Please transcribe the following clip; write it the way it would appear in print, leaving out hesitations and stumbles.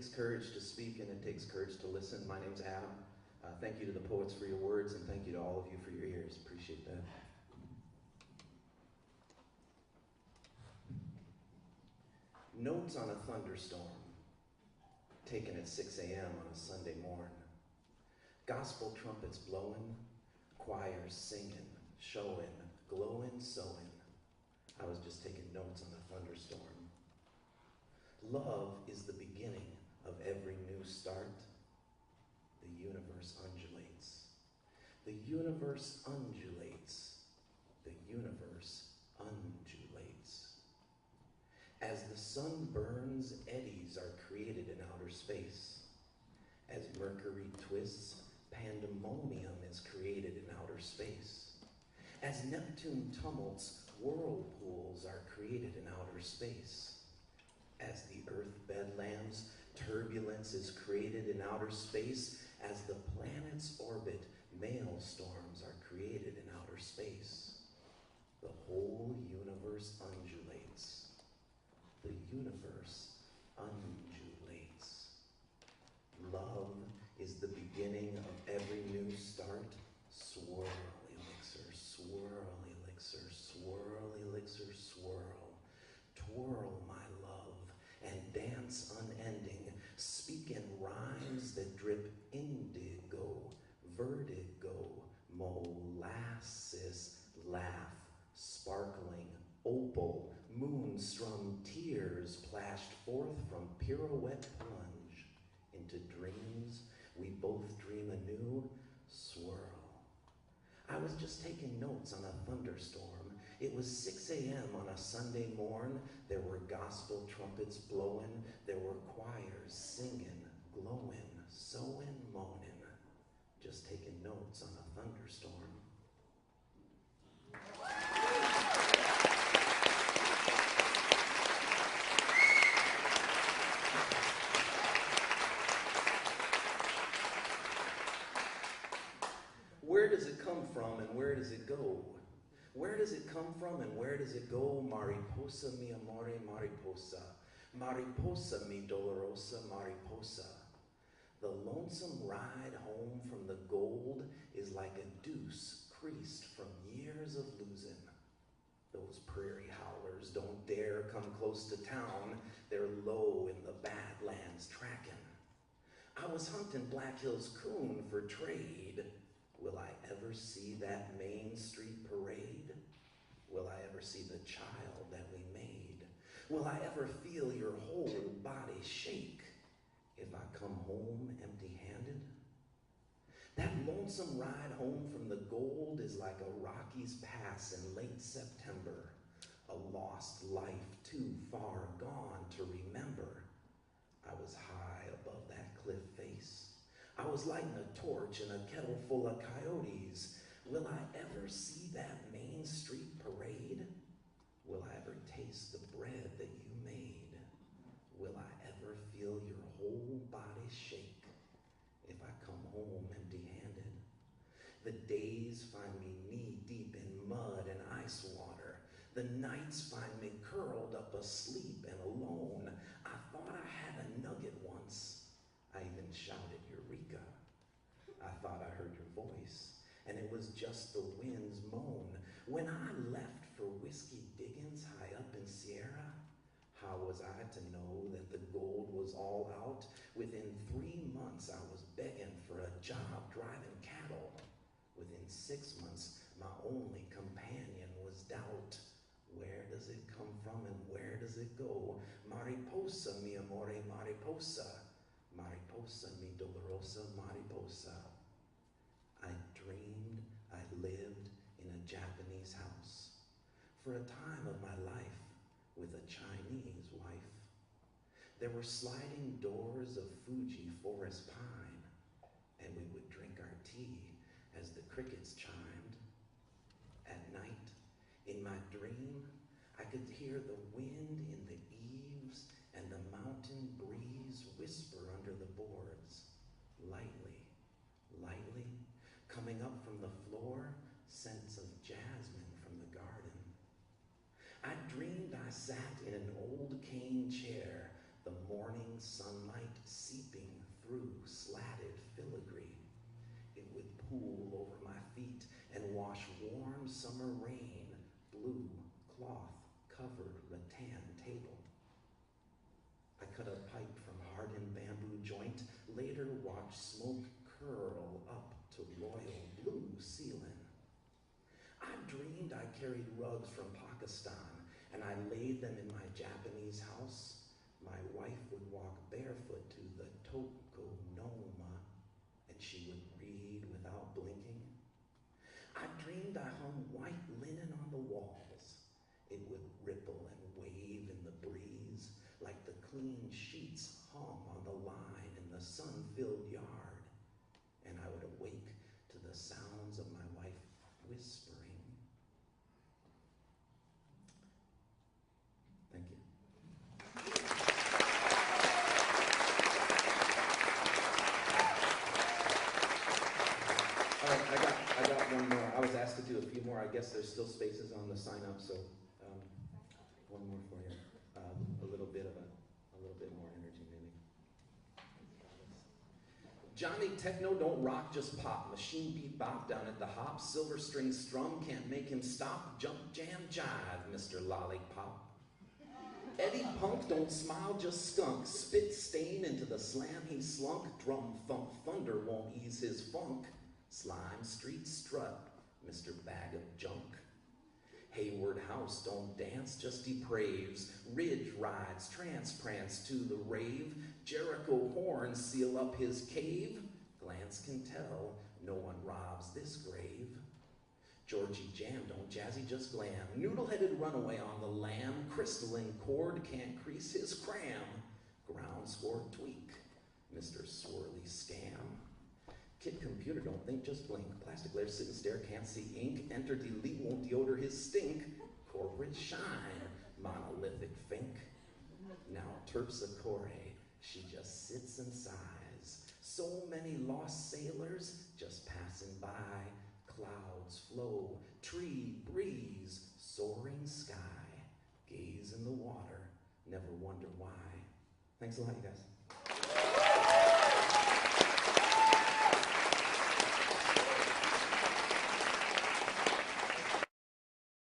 takes courage to speak and it takes courage to listen. My name's Adam. Thank you to the poets for your words, and thank you to all of you for your ears. Appreciate that. Notes on a thunderstorm, taken at 6 a.m. on a Sunday morn. Gospel trumpets blowing, choirs singing, showing, glowing, sewing. I was just taking notes on a thunderstorm. Love is the beginning of every new start. The universe undulates. The universe undulates. The universe undulates. As the sun burns, eddies are created in outer space. As Mercury twists, pandemonium is created in outer space. As Neptune tumults, whirlpools are created in outer space. As the earth bedlams, turbulence is created in outer space. As the planets orbit, maelstorms are created in outer space. The whole universe undulates. The universe undulates. Love is the beginning of every new start. Swirl, elixir, swirl, elixir, swirl, elixir, swirl. Twirl, my love, and dance unending. Speak in rhymes that drip indigo, vertigo, molasses, laugh, sparkling, opal, moonstrum tears plashed forth from pirouette plunge into dreams we both dream anew. Swirl. I was just taking notes on a thunderstorm. It was 6 a.m. on a Sunday morn. There were gospel trumpets blowing. There were choirs singing, glowing, sewing, moaning. Just taking notes on a thunderstorm. Where does it come from and where does it go? Where does it come from and where does it go? Mariposa, mi amore, mariposa. Mariposa, mi dolorosa, mariposa. The lonesome ride home from the gold is like a deuce creased from years of losing. Those prairie howlers don't dare come close to town. They're low in the badlands tracking. I was hunting Black Hills coon for trade. Will I ever see that Main Street parade? Will I ever see the child that we made? Will I ever feel your whole body shake if I come home empty-handed? That lonesome ride home from the gold is like a Rockies pass in late September, a lost life too far gone to remember. I was high above that cliff face. I was lighting a torch in a kettle full of coyotes. Will I ever see that Main Street parade? Will I ever taste the bread that you made? Will I ever feel your whole body shake if I come home empty-handed? The days find me knee-deep in mud and ice water. The nights find me curled up asleep and alone. I thought I had a nugget once. I even shouted Eureka. I thought I heard your voice, and it was just the wind's moan. When I left for whiskey diggings high up in Sierra, how was I to know that the gold was all out? Within 3 months, I was begging for a job driving cattle. Within 6 months, my only companion was doubt. Where does it come from and where does it go? Mariposa, mi amore, mariposa. Mariposa, mi dolorosa, mariposa. I dreamed I lived in a Japanese house for a time of my life with a Chinese wife. There were sliding doors of Fuji forest pine, and we would drink our tea as the crickets chimed. At night, in my dream, I could hear the wind in the eaves and the mountain breeze whisper under the boards, lightly, lightly, coming up from the floor, scents of jasmine from the garden. I dreamed I sat in an old cane chair, the morning sunlight pool over my feet and wash warm summer rain, blue cloth-covered rattan table. I cut a pipe from hardened bamboo joint, later watch smoke curl up to royal blue ceiling. I dreamed I carried rugs from Pakistan, and I laid them in my Japanese house. My wife would walk barefoot to the Toko Noma, and she would read without blinking. I dreamed I hung white linen on the walls. It would ripple and wave in the breeze, like the clean sheets hung on the line in the sun-filled yard. And I would awake to the sounds of my wife whispering. Thank you. All right, I got one more. I was asked to do a few more. I guess there's still spaces on the sign up, so one more for you. A little bit more energy, maybe. Johnny Techno don't rock, just pop. Machine beat bop down at the hop. Silver string strum can't make him stop. Jump, jam, jive, Mr. Lollipop. Eddie Punk don't smile, just skunk. Spit stain into the slam he slunk. Drum thump thunder won't ease his funk. Slime street strut, Mr. Bag of Junk. Hayward House don't dance, just depraves. Ridge rides, trance prance to the rave. Jericho horns seal up his cave. Glance can tell, no one robs this grave. Georgie Jam don't jazzy, just glam. Noodle-headed runaway on the lamb. Crystalline cord can't crease his cram. Ground score tweak, Mr. Swirly Scam. Kid computer don't think, just blink. Plastic layer sit and stare, can't see ink. Enter delete, won't deodor his stink. Corporate shine, monolithic fink. Now Terpsichore, she just sits and sighs. So many lost sailors just passing by. Clouds flow, tree breeze, soaring sky. Gaze in the water, never wonder why. Thanks a lot, you guys.